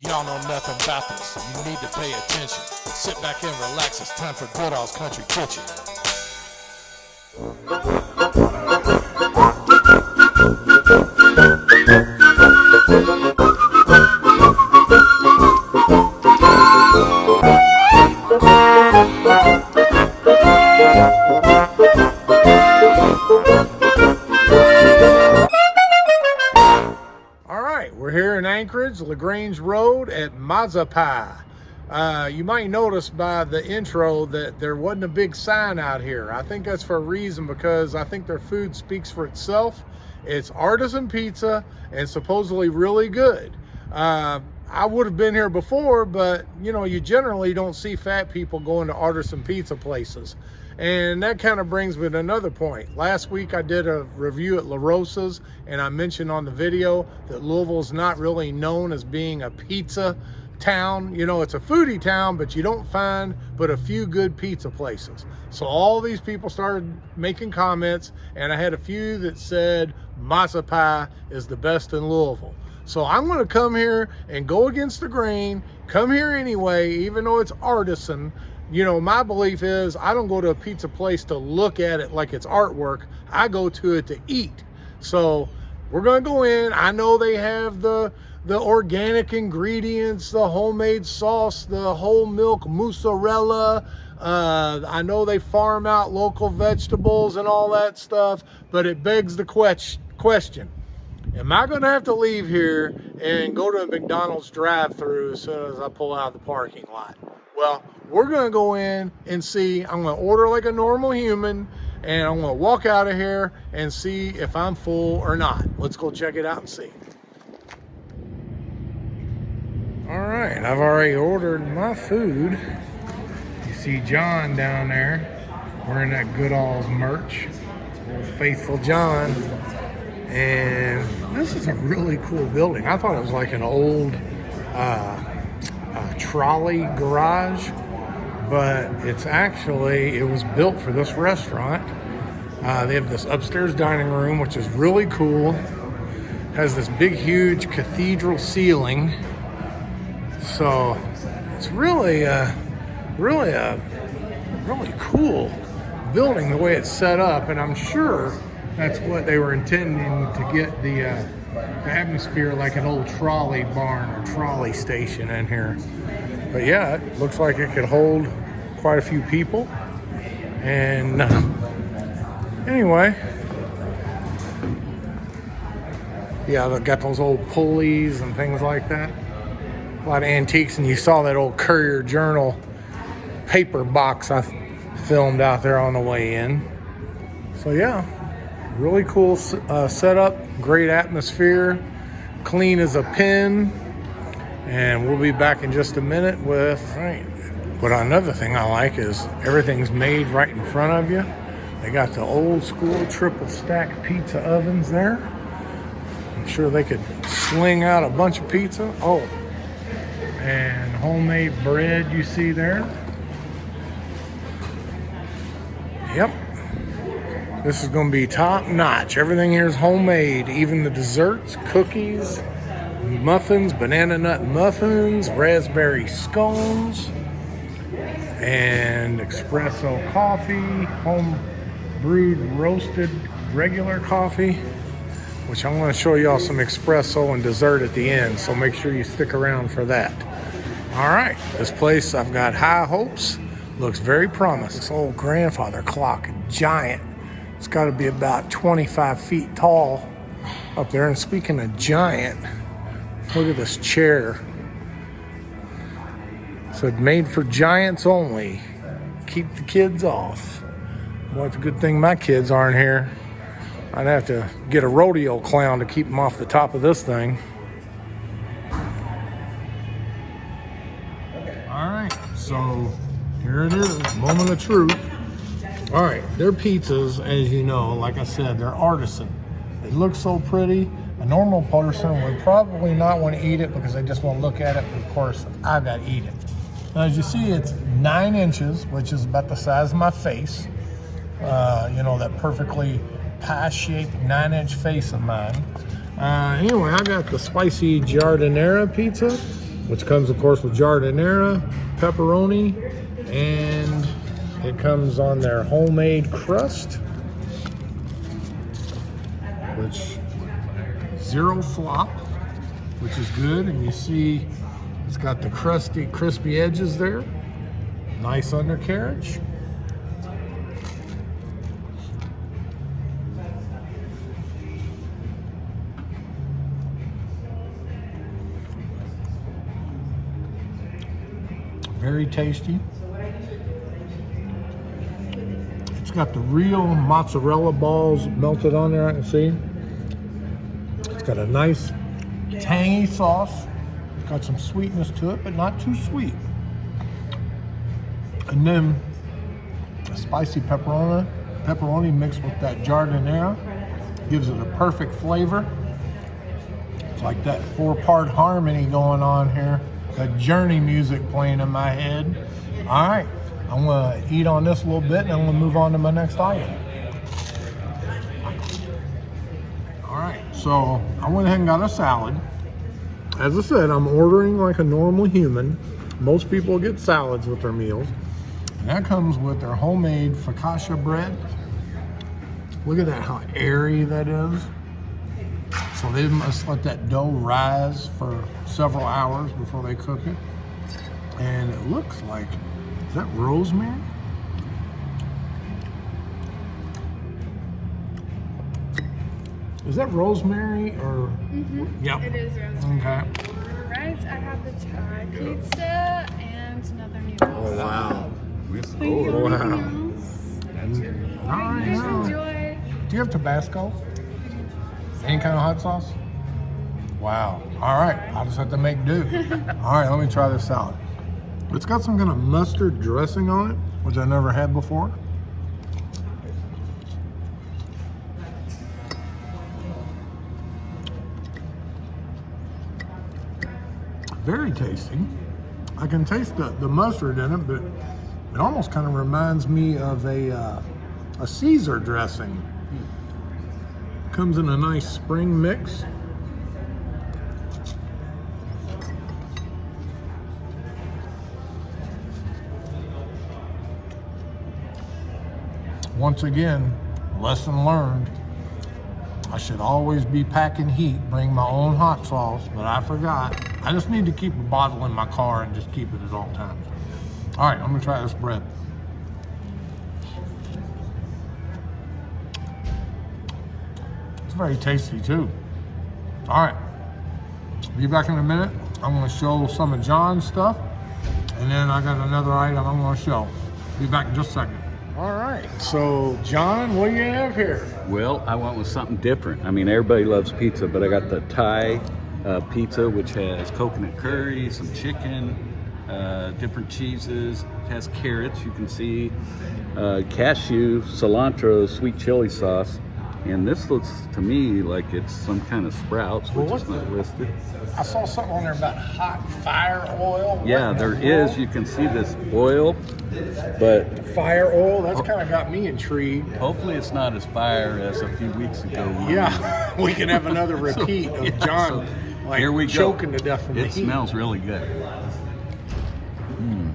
Y'all know nothing about this. You need to pay attention. Sit back and relax. It's time for Goodall's Country Kitchen. We're here in Anchorage, LaGrange Road at MozzaPi. You might notice by the intro that there wasn't a big sign out here. I think that's for a reason, because I think their food speaks for itself. It's artisan pizza and supposedly really good. I would have been here before, but you generally don't see fat people going to artisan pizza places. And that kind of brings me to another point. Last week I did a review at La Rosa's, and I mentioned on the video that Louisville's not really known as being a pizza town. It's a foodie town, but you don't find but a few good pizza places. So all these people started making comments, and I had a few that said MozzaPi is the best in Louisville. So I'm going to come here and go against the grain, come here anyway, even though it's artisan. My belief is I don't go to a pizza place to look at it like it's artwork. I go to it to eat. So we're going to go in. I know they have the organic ingredients, the homemade sauce, the whole milk mozzarella. I know they farm out local vegetables and all that stuff, but it begs the question. Am I going to have to leave here and go to a McDonald's drive-thru as soon as I pull out of the parking lot? Well, we're going to go in and see. I'm going to order like a normal human, and I'm going to walk out of here and see if I'm full or not. Let's go check it out and see. All right, I've already ordered my food. You see John down there wearing that Goodall's merch. Old faithful John. And this is a really cool building. I thought it was like an old trolley garage, but it was built for this restaurant. They have this upstairs dining room, which is really cool. Has this big, huge cathedral ceiling. So it's really a really cool building the way it's set up, and I'm sure that's what they were intending to get the atmosphere like an old trolley barn or trolley station in here. But yeah, it looks like it could hold quite a few people. And anyway, yeah, they've got those old pulleys and things like that. A lot of antiques, and you saw that old Courier Journal paper box I filmed out there on the way in. So yeah, really cool setup, great atmosphere, clean as a pin. And we'll be back in just a minute with, But another thing I like is everything's made right in front of you. They got the old school triple stack pizza ovens there. I'm sure they could sling out a bunch of pizza. Oh, and homemade bread you see there. Yep. This is going to be top notch. Everything here is homemade, even the desserts, cookies, muffins, banana nut muffins, raspberry scones, and espresso coffee, home brewed roasted regular coffee, which I'm going to show y'all some espresso and dessert at the end, so make sure you stick around for that. All right, this place, I've got high hopes. Looks very promising. This old grandfather clock, giant. It's got to be about 25 feet tall up there. And speaking of giant, look at this chair. So it's made for giants only. Keep the kids off. Well, it's a good thing my kids aren't here. I'd have to get a rodeo clown to keep them off the top of this thing. All right, so here it is, moment of truth. All right, their pizzas, as you know, like I said, they're artisan. They look so pretty. A normal person would probably not want to eat it because they just want to look at it. But of course, I've got to eat it. Now, as you see, it's 9 inches, which is about the size of my face. That perfectly pie-shaped 9-inch face of mine. Anyway, I got the spicy giardiniera pizza. which comes, of course, with giardiniera, pepperoni, and it comes on their homemade crust, which zero flop, which is good. And you see it's got the crusty, crispy edges there. Nice undercarriage. Very tasty. It's got the real mozzarella balls melted on there, I can see. It's got a nice tangy sauce. It's got some sweetness to it, but not too sweet. And then a spicy pepperoni mixed with that giardiniera gives it a perfect flavor. It's like that 4-part harmony going on here. That Journey music playing in my head. All right, I'm gonna eat on this a little bit and I'm gonna move on to my next item. All right, so I went ahead and got a salad. As I said, I'm ordering like a normal human. Most people get salads with their meals. And that comes with their homemade focaccia bread. Look at that, how airy that is. So they must let that dough rise for several hours before they cook it. And it looks like, is that rosemary? Is that rosemary or? Yep. It is rosemary. Okay. Right, I have the Thai pizza and another meatball. Oh, wow. Oh, wow. All right, enjoy. Do you have Tabasco? Any kind of hot sauce? Wow. All right, I'll just have to make do. All right, let me try this salad. It's got some kind of mustard dressing on it, which I never had before. Very tasty. I can taste the mustard in it, but it almost kind of reminds me of a Caesar dressing. Comes in a nice spring mix. Once again, lesson learned. I should always be packing heat, bring my own hot sauce, but I forgot. I just need to keep a bottle in my car and just keep it at all times. All right, I'm gonna try this bread. Very tasty too. All right, be back in a minute. I'm going to show some of John's stuff, and then I got another item I'm going to show. Be back in just a second. All right, so John, what do you have here? Well, I went with something different. I mean, everybody loves pizza, but I got the Thai pizza, which has coconut curry, some chicken, different cheeses. It has carrots, you can see, cashew, cilantro, sweet chili sauce. And this looks to me like it's some kind of sprouts, which is not listed. I saw something on there about hot fire oil. Yeah, there is. You can see this oil, but fire oil, that's kind of got me intrigued. Hopefully it's not as fire as a few weeks ago. Yeah, we can have another repeat of John like here we choking go. to death from the heat. It smells really good. Mm.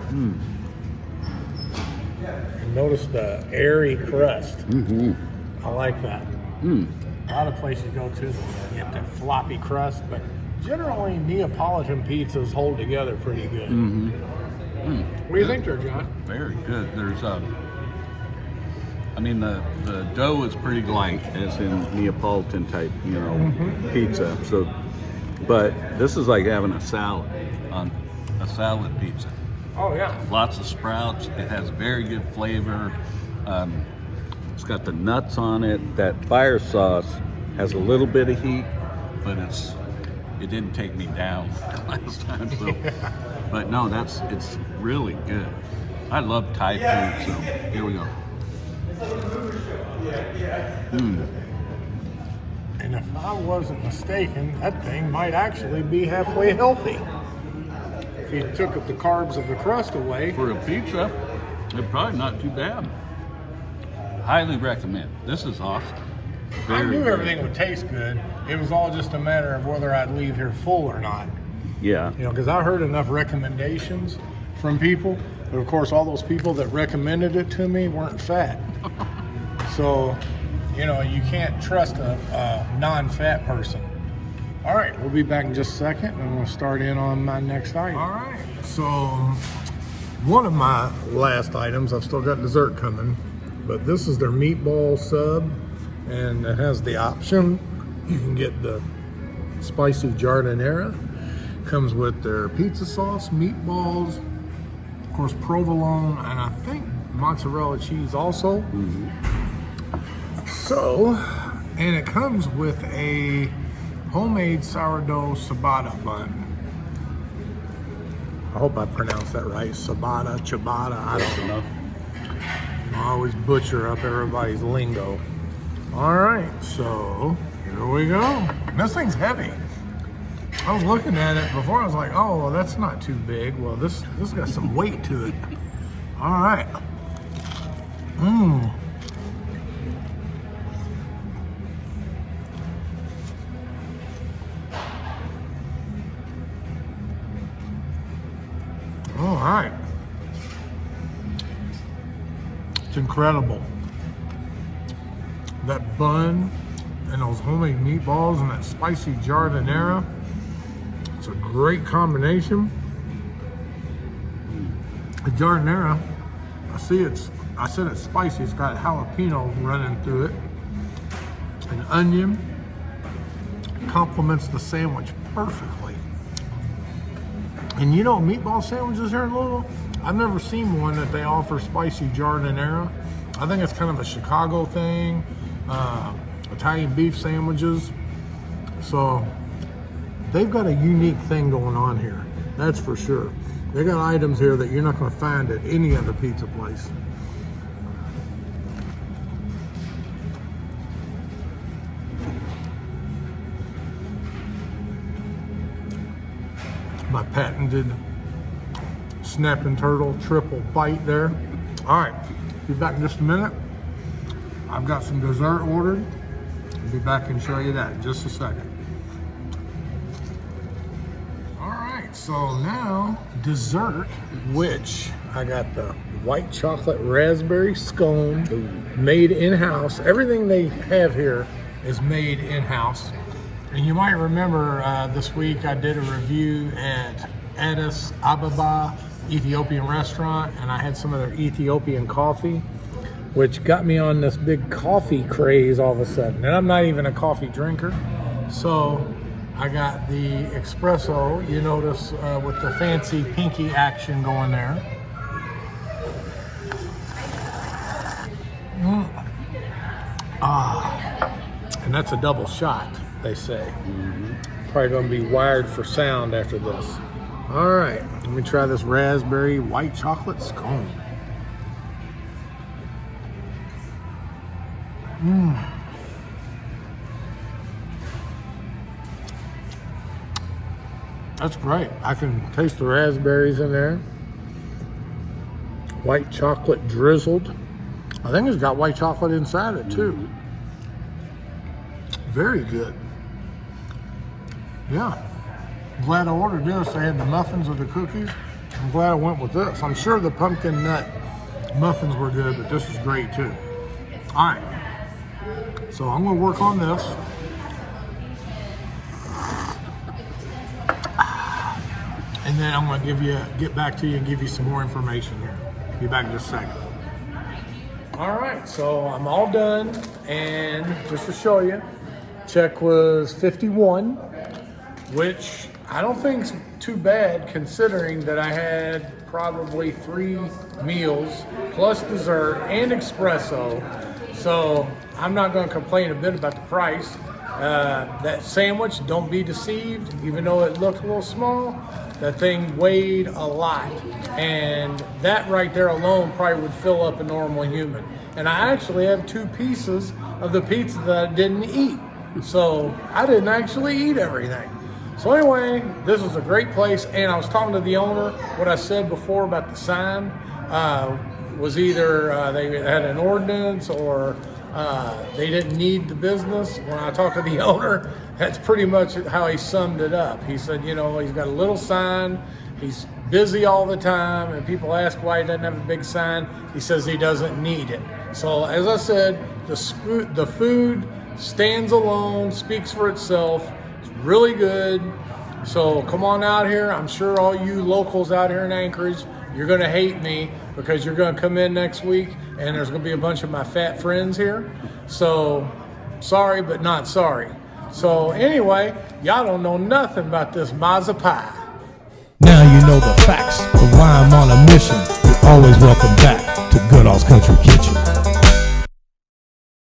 Mm. Notice the airy crust. Mm-hmm. I like that. Mm. A lot of places you go to, you have that floppy crust, but generally Neapolitan pizzas hold together pretty good. Mm-hmm. Mm. What do you think there, John? Very good. There's I mean, the dough is pretty light, as in Neapolitan type, pizza. So, but this is like having a salad on a salad pizza. Oh yeah. Lots of sprouts. It has very good flavor. It's got the nuts on it. That fire sauce has a little bit of heat, but it didn't take me down last time. So, yeah. But no, it's really good. I love Thai food, so here we go. Mm. And if I wasn't mistaken, that thing might actually be halfway healthy. If you took the carbs of the crust away. For a pizza, it's probably not too bad. Highly recommend. This is awesome. I knew everything would taste good. It was all just a matter of whether I'd leave here full or not. Yeah. You know, because I heard enough recommendations from people, but of course all those people that recommended it to me weren't fat. So, you know, you can't trust a non-fat person. All right, we'll be back in just a second, and I'm gonna start in on my next item. All right, so one of my last items, I've still got dessert coming, but this is their meatball sub, and it has the option. You can get the spicy giardiniera. Comes with their pizza sauce, meatballs, of course provolone, and I think mozzarella cheese also. So, and it comes with a homemade sourdough ciabatta bun. I hope I pronounced that right. Ciabatta, I don't know. I always butcher up everybody's lingo. All right, so here we go. This thing's heavy. I was looking at it before. I was like, oh, well, that's not too big. Well, this got some weight to it. All right. All right. It's incredible. That bun and those homemade meatballs and that spicy giardiniera. It's a great combination. The giardiniera, I said it's spicy. It's got jalapeno running through it. An onion complements the sandwich perfectly. And you know, meatball sandwiches here in Louisville, I've never seen one that they offer spicy giardiniera. I think it's kind of a Chicago thing. Italian beef sandwiches. So they've got a unique thing going on here. That's for sure. They got items here that you're not going to find at any other pizza place. My patented snapping turtle triple bite there. All right, be back in just a minute. I've got some dessert ordered. I'll be back and show you that in just a second. All right, so now dessert, which I got the white chocolate raspberry scone made in-house. Everything they have here is made in-house. And you might remember this week I did a review at Addis Ababa Ethiopian restaurant, and I had some of their Ethiopian coffee, which got me on this big coffee craze all of a sudden. And I'm not even a coffee drinker. So I got the espresso, you notice with the fancy pinky action going there. And that's a double shot, they say. Probably gonna be wired for sound after this. All right, let me try this raspberry white chocolate scone. That's great. I can taste the raspberries in there. White chocolate drizzled. I think it's got white chocolate inside it too. Very good. Yeah. I'm glad I ordered this. They had the muffins or the cookies. I'm glad I went with this. I'm sure the pumpkin nut muffins were good, but this is great too. All right. So I'm going to work on this. And then I'm going to get back to you and give you some more information here. Be back in just a second. All right, so I'm all done. And just to show you, check was 51, which I don't think is too bad considering that I had probably 3 meals plus dessert and espresso. So I'm not going to complain a bit about the price. That sandwich, don't be deceived, even though it looked a little small, that thing weighed a lot. And that right there alone probably would fill up a normal human. And I actually have 2 pieces of the pizza that I didn't eat. So I didn't actually eat everything. So anyway, this was a great place. And I was talking to the owner. What I said before about the sign was either they had an ordinance or they didn't need the business. When I talked to the owner, That's pretty much how he summed it up. He said, you know, he's got a little sign, he's busy all the time, and people ask why he doesn't have a big sign. He says he doesn't need it. So as I said, the food stands alone, speaks for itself. It's really good. So come on out here. I'm sure all you locals out here in Anchorage, you're gonna hate me because you're gonna come in next week and there's gonna be a bunch of my fat friends here. So sorry, but not sorry. So anyway, y'all don't know nothing about this MozzaPi. Now you know the facts of why I'm on a mission. You're always welcome back to Goodall's Country Kitchen.